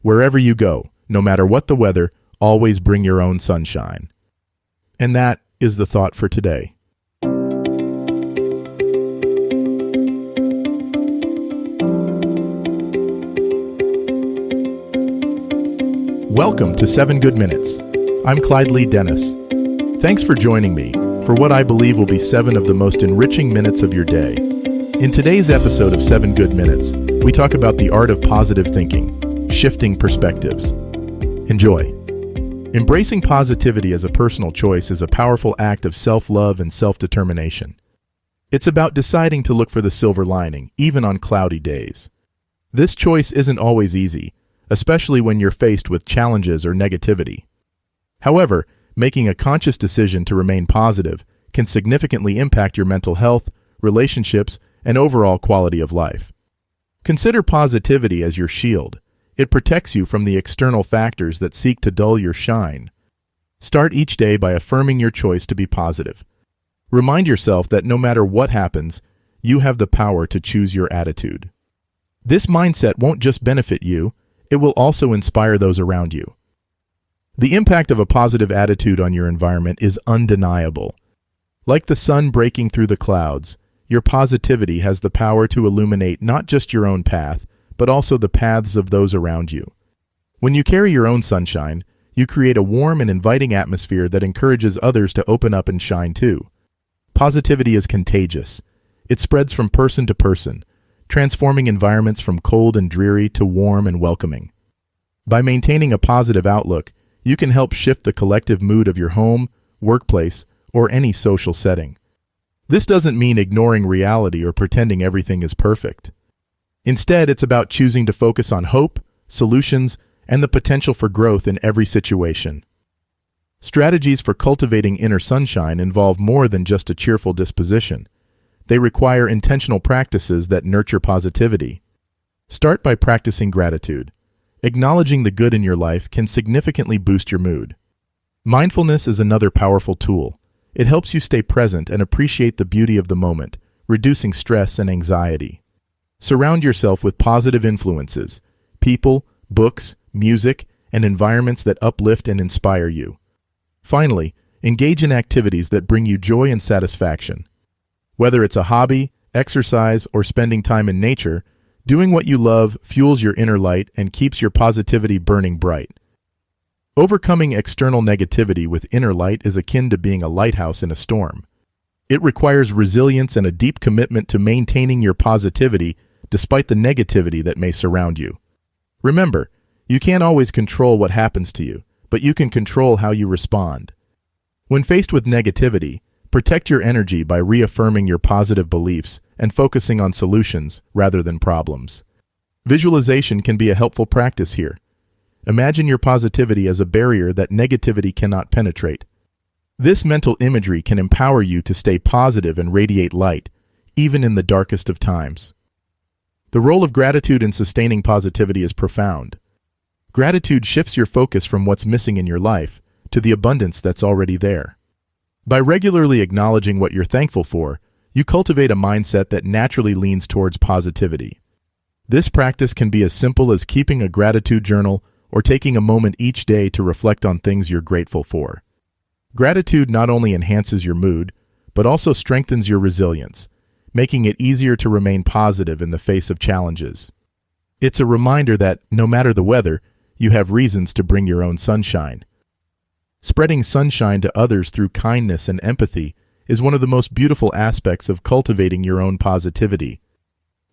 Wherever you go, no matter what the weather, always bring your own sunshine. And that is the thought for today. Welcome to 7 Good Minutes. I'm Clyde Lee Dennis. Thanks for joining me for what I believe will be 7 of the most enriching minutes of your day. In today's episode of 7 Good Minutes, we talk about the art of positive thinking, shifting perspectives. Enjoy. Embracing positivity as a personal choice is a powerful act of self-love and self-determination. It's about deciding to look for the silver lining, even on cloudy days. This choice isn't always easy, especially when you're faced with challenges or negativity. However, making a conscious decision to remain positive can significantly impact your mental health, relationships, and overall quality of life. Consider positivity as your shield. It protects you from the external factors that seek to dull your shine. Start each day by affirming your choice to be positive. Remind yourself that no matter what happens, you have the power to choose your attitude. This mindset won't just benefit you, it will also inspire those around you. The impact of a positive attitude on your environment is undeniable. Like the sun breaking through the clouds, your positivity has the power to illuminate not just your own path, but also the paths of those around you. When you carry your own sunshine, you create a warm and inviting atmosphere that encourages others to open up and shine too. Positivity is contagious. It spreads from person to person, transforming environments from cold and dreary to warm and welcoming. By maintaining a positive outlook, you can help shift the collective mood of your home, workplace, or any social setting. This doesn't mean ignoring reality or pretending everything is perfect. Instead, it's about choosing to focus on hope, solutions, and the potential for growth in every situation. Strategies for cultivating inner sunshine involve more than just a cheerful disposition. They require intentional practices that nurture positivity. Start by practicing gratitude. Acknowledging the good in your life can significantly boost your mood. Mindfulness is another powerful tool. It helps you stay present and appreciate the beauty of the moment, reducing stress and anxiety. Surround yourself with positive influences, people, books, music, and environments that uplift and inspire you. Finally, engage in activities that bring you joy and satisfaction. Whether it's a hobby, exercise, or spending time in nature, doing what you love fuels your inner light and keeps your positivity burning bright. Overcoming external negativity with inner light is akin to being a lighthouse in a storm. It requires resilience and a deep commitment to maintaining your positivity despite the negativity that may surround you. Remember, you can't always control what happens to you, but you can control how you respond. When faced with negativity, protect your energy by reaffirming your positive beliefs and focusing on solutions rather than problems. Visualization can be a helpful practice here. Imagine your positivity as a barrier that negativity cannot penetrate. This mental imagery can empower you to stay positive and radiate light, even in the darkest of times. The role of gratitude in sustaining positivity is profound. Gratitude shifts your focus from what's missing in your life to the abundance that's already there. By regularly acknowledging what you're thankful for, you cultivate a mindset that naturally leans towards positivity. This practice can be as simple as keeping a gratitude journal or taking a moment each day to reflect on things you're grateful for. Gratitude not only enhances your mood, but also strengthens your resilience, making it easier to remain positive in the face of challenges. It's a reminder that, no matter the weather, you have reasons to bring your own sunshine. Spreading sunshine to others through kindness and empathy is one of the most beautiful aspects of cultivating your own positivity.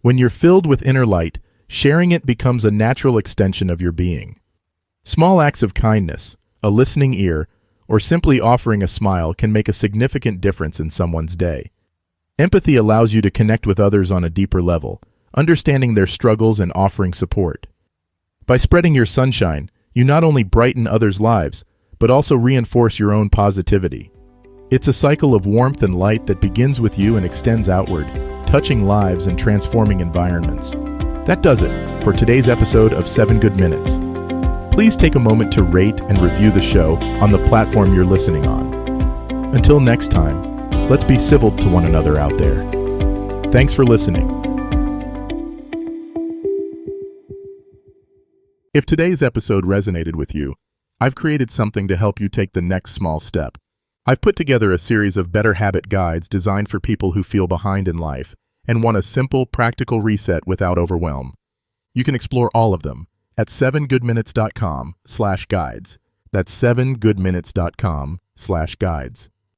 When you're filled with inner light, sharing it becomes a natural extension of your being. Small acts of kindness, a listening ear, or simply offering a smile can make a significant difference in someone's day. Empathy allows you to connect with others on a deeper level, understanding their struggles and offering support. By spreading your sunshine, you not only brighten others' lives, but also reinforce your own positivity. It's a cycle of warmth and light that begins with you and extends outward, touching lives and transforming environments. That does it for today's episode of 7 Good Minutes. Please take a moment to rate and review the show on the platform you're listening on. Until next time, let's be civil to one another out there. Thanks for listening. If today's episode resonated with you, I've created something to help you take the next small step. I've put together a series of better habit guides designed for people who feel behind in life and want a simple, practical reset without overwhelm. You can explore all of them at 7goodminutes.com/guides. That's 7goodminutes.com/guides.